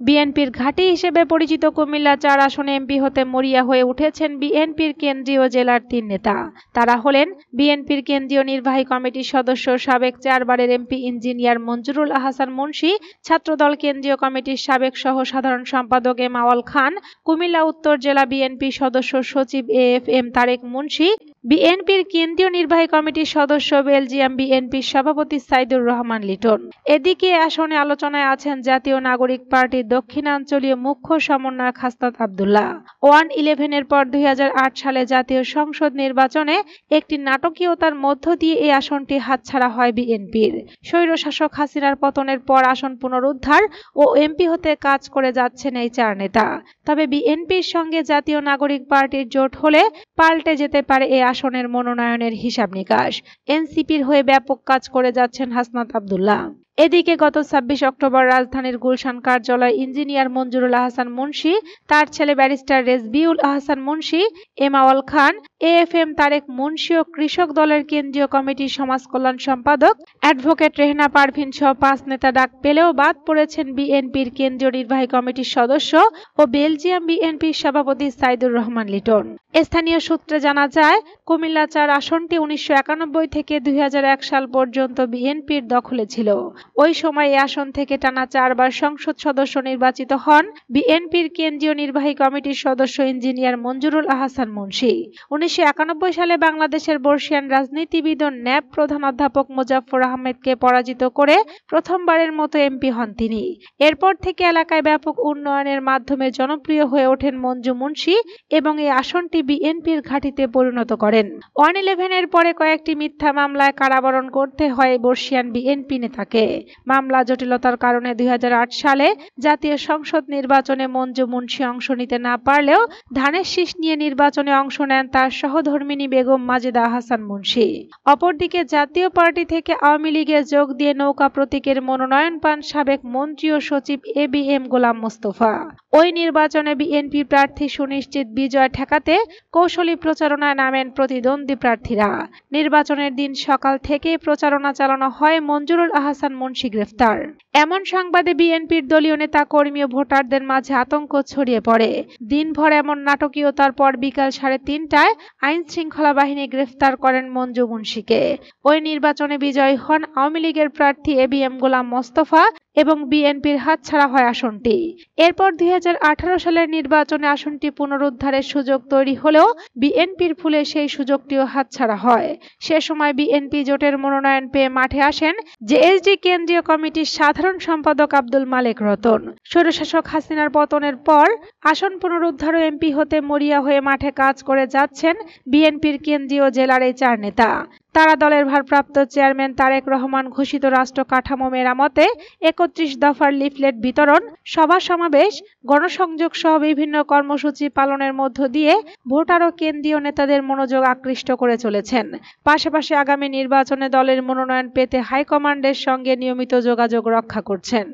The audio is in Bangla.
বিএনপির ঘাঁটি হিসেবে পরিচিত কুমিল্লা ৪ আসনে এমপি হতে মরিয়া হয়ে উঠেছেন বিএনপির কেন্দ্রীয় জেলার ৩ নেতা। তারা হলেন বিএনপির কেন্দ্রীয় নির্বাহী কমিটির সদস্য সাবেক ৪ বারের এমপি ইঞ্জিনিয়ার মঞ্জুরুল আহসান মুন্সী, ছাত্রদল কেন্দ্রীয় কমিটির সাবেক সহ সাধারণ সম্পাদক এম আওয়াল খান, কুমিল্লা উত্তর জেলা বিএনপি সদস্য সচিব এএফএম তারেক মুন্সী, বিএনপির কেন্দ্রীয় নির্বাহী কমিটির সদস্য বেলজিয়াম বিএনপির সভাপতি সাইদুর রহমান লিটন। এদিকে আসনে আলোচনায় আছেন জাতীয় নাগরিক পার্টির দক্ষিণাঞ্চলীয় মুখ্য সমন্বয়ক হাসনাত আব্দুল্লাহ। 1-11-এর পর 2008 সালে জাতীয় সংসদ নির্বাচনে একটি নাটকীয়তার মধ্য দিয়ে এই আসনটি হাতছাড়া হয় বিএনপির। স্বৈরশাসক হাসিনার পতনের পর আসন পুনরুদ্ধার ও এমপি হতে কাজ করে যাচ্ছেন এই 4 নেতা। তবে বিএনপির সঙ্গে জাতীয় নাগরিক পার্টির জোট হলে পাল্টে যেতে পারে এই আসনের মনোনয়নের হিসাব নিকাশ। এনসিপির হয়ে ব্যাপক কাজ করে যাচ্ছেন হাসনাত আব্দুল্লাহ। এদিকে গত 26 অক্টোবর রাজধানীর গুলশান কার্যালয়ে ইঞ্জিনিয়ার মঞ্জুরুল আহসান মুন্সী, তার ছেলে ব্যারিস্টার রেজবিউল আহসান মুন্সী, এম আওয়াল খান, এএফএম তারেক মুন্সী ও কৃষক দলের কেন্দ্রীয় কমিটির সমাজ কল্যাণ সম্পাদক অ্যাডভোকেট রেহনা পারভীন সহ 5 নেতা ডাক পেলেও বাদ পড়েছেন বিএনপির কেন্দ্রীয় নির্বাহী কমিটির সদস্য ও বেলজিয়াম বিএনপির সভাপতি সাইদুর রহমান লিটন। স্থানীয় সূত্রে জানা যায়, কুমিল্লা 4 আসনটি 1991 থেকে 2001 সাল পর্যন্ত বিএনপির দখলে ছিল। ওই সময় এই আসন থেকে টানা 4 বার সংসদ সদস্য নির্বাচিত হন বিএনপির কেন্দ্রীয় নির্বাহী কমিটির সদস্য ইঞ্জিনিয়ার মঞ্জুরুল আহসান মুন্সী। 1991 সালে বাংলাদেশের বর্ষিয়ান রাজনীতিবিদ ও ন্যাপ প্রধান অধ্যাপক মোজাফফর আহমেদকে পরাজিত করে প্রথমবারের মতো এমপি হন তিনি। এরপর থেকে এলাকায় ব্যাপক উন্নয়নের মাধ্যমে জনপ্রিয় হয়ে ওঠেন মঞ্জু মুন্সী এবং এই আসনটি বিএনপির ঘাঁটিতে পরিণত করেন। 1-11-এর পরে কয়েকটি মিথ্যা মামলায় কারাবরণ করতে হয় বর্ষিয়ান বিএনপি নেতাকে। মামলা জটিলতার কারণে 2008 সালে জাতীয় সংসদ নির্বাচনে মঞ্জু মুন্সী অংশ নিতে না পারলেও ধানের শীষ নিয়ে নির্বাচনে অংশ নেন তার সহধর্মিণী বেগম মাজেদা আহসান মুন্সী। অপরদিকে জাতীয় পার্টি থেকে আওয়ামী লীগে যোগ দিয়ে নৌকা প্রতীকের মনোনয়ন পান সাবেক মন্ত্রী ও সচিব এবিএম গোলাম মোস্তফা। ওই নির্বাচনে বিএনপি প্রার্থী সুনিশ্চিত বিজয় ঠেকাতে কৌশলী প্রচারণায় নামেন প্রতিদ্বন্দ্বী প্রার্থীরা। নির্বাচনের দিন সকাল থেকেই প্রচারণা চালানো হয় মঞ্জুরুল আহসান মুন্সী গ্রেফতার এমন সংবাদে বিএনপির দলীয় নেতা কর্মী ও ভোটারদের মাঝে আতঙ্ক ছড়িয়ে পড়ে। দিনভর এমন নাটকীয়তার পর বিকাল 3:30টায় আইন শৃঙ্খলা বাহিনী গ্রেফতার করেন মঞ্জু মুন্সীকে। ওই নির্বাচনে বিজয়ী হন আওয়ামী লীগের প্রার্থী এবিএম গোলাম মোস্তফা এবং বিএনপির হাতছাড়া হয় আসনটি। এরপর 2018 সালের নির্বাচনে আসনটি পুনরুদ্ধারের সুযোগ তৈরি হলেও বিএনপির ভুলে সেই সুযোগটিও হাতছাড়া হয়। সে সময় বিএনপি জোটের মনোনয়ন পেয়ে মাঠে আসেন জেএসডি কেন্দ্রীয় কমিটির সাধারণ সম্পাদক আব্দুল মালেক রতন। স্বৈরশাসক হাসিনার পতনের পর আসন পুনরুদ্ধার ও এমপি হতে মরিয়া হয়ে মাঠে কাজ করে যাচ্ছেন বিএনপির কেন্দ্রীয় জেলার এই 4 নেতা। তারা দলের ভারপ্রাপ্ত চেয়ারম্যান তারেক রহমান ঘোষিত রাষ্ট্র কাঠামো মেরামতে 31 দফার লিফলেট বিতরণ, সভা সমাবেশ, গণসংযোগ সহ বিভিন্ন কর্মসূচি পালনের মধ্য দিয়ে ভোটার ও কেন্দ্রীয় নেতাদের মনোযোগ আকৃষ্ট করে চলেছেন। পাশাপাশি আগামী নির্বাচনে দলের মনোনয়ন পেতে হাইকমান্ডের সঙ্গে নিয়মিত যোগাযোগ রক্ষা করছেন।